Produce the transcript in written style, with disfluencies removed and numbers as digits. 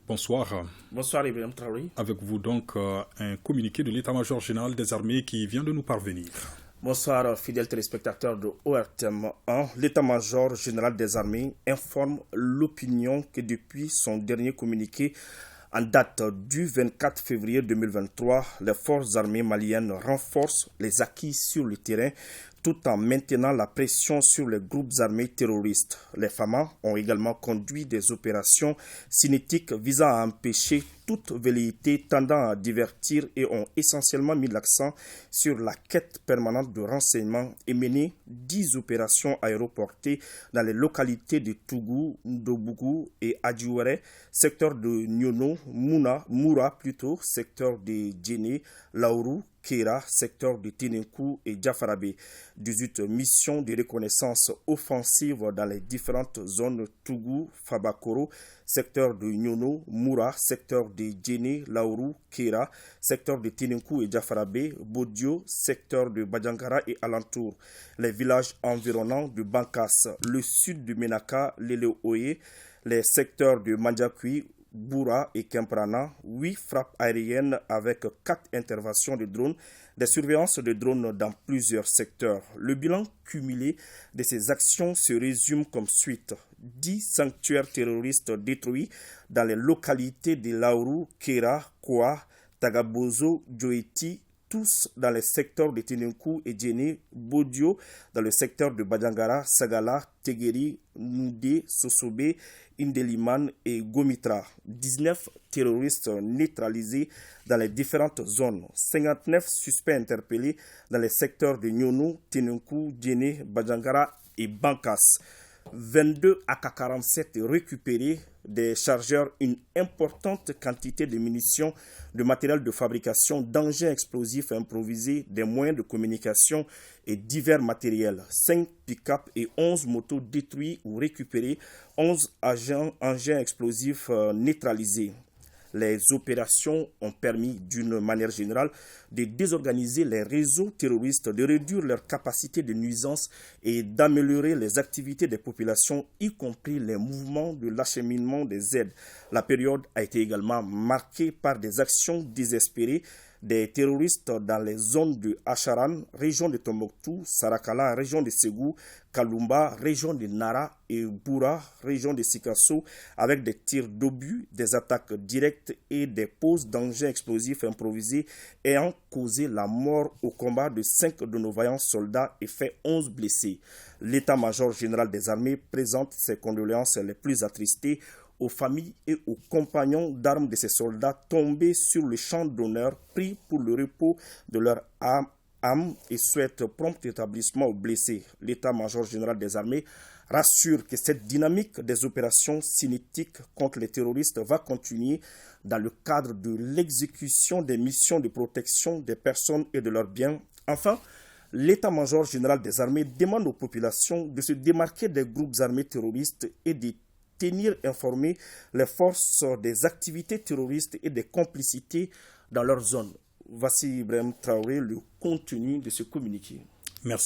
bonsoir. Bonsoir Ibrahim Traoré. Avec vous donc un communiqué de l'état-major général des armées qui vient de nous parvenir. Bonsoir fidèles téléspectateurs de ORTM 1. L'état-major général des armées informe l'opinion que depuis son dernier communiqué en date du 24 février 2023, les forces armées maliennes renforcent les acquis sur le terrain tout en maintenant la pression sur les groupes armés terroristes. Les FAMA ont également conduit des opérations cinétiques visant à empêcher toute velléité tendant à divertir et ont essentiellement mis l'accent sur la quête permanente de renseignements et mené 10 opérations aéroportées dans les localités de Tougou, Ndobougou et Adjouere, secteur de Nyono, Moura plutôt, secteur de Djéné, Laourou, Kéra, secteur de Ténékou et Diafarabé. 18 missions de reconnaissance offensive dans les différentes zones Tougou, Fabakoro, secteur de Nyono, Moura, secteur de Djéné, Laourou, Kéra, secteur de Ténékou et Diafarabé, Bodio, secteur de Badjangara et alentour. Les villages environnants de Bankas, le sud de Menaka, Leleoye, les secteurs de Mandjakui, Boura et Kemprana, 8 frappes aériennes avec 4 interventions de drones, des surveillances de drones dans plusieurs secteurs. Le bilan cumulé de ces actions se résume comme suite. 10 sanctuaires terroristes détruits dans les localités de Laourou, Kéra, Koa, Tagabozo, Djoeti, tous dans les secteurs de Ténékou et Djéné, Bodio, dans le secteur de Badjangara, Sagala, Tegeri, Noudé, Sosobé, Indeliman et Gomitra. 19 terroristes neutralisés dans les différentes zones. 59 suspects interpellés dans les secteurs de Nyono, Ténékou, Djéné, Badjangara et Bankas. 22 AK-47 récupérés, des chargeurs, une importante quantité de munitions, de matériel de fabrication, d'engins explosifs improvisés, des moyens de communication et divers matériels. 5 pick-up et 11 motos détruits ou récupérés, 11 engins explosifs neutralisés. Les opérations ont permis, d'une manière générale, de désorganiser les réseaux terroristes, de réduire leur capacité de nuisance et d'améliorer les activités des populations, y compris les mouvements de l'acheminement des aides. La période a été également marquée par des actions désespérées des terroristes dans les zones de Acharan, région de Tombouctou, Sarakala, région de Ségou, Kalumba, région de Nara et Boura, région de Sikasso, avec des tirs d'obus, des attaques directes et des poses d'engins explosifs improvisés ayant causé la mort au combat de 5 de nos vaillants soldats et fait 11 blessés. L'état-major général des armées présente ses condoléances les plus attristées aux familles et aux compagnons d'armes de ces soldats tombés sur le champ d'honneur, pris pour le repos de leur âme et souhaite prompt établissement aux blessés. L'état-major général des armées rassure que cette dynamique des opérations cinétiques contre les terroristes va continuer dans le cadre de l'exécution des missions de protection des personnes et de leurs biens. Enfin, l'état-major général des armées demande aux populations de se démarquer des groupes armés terroristes et de tenir informés les forces des activités terroristes et des complicités dans leur zone. Voici Ibrahim Traoré, le contenu de ce communiqué. Merci.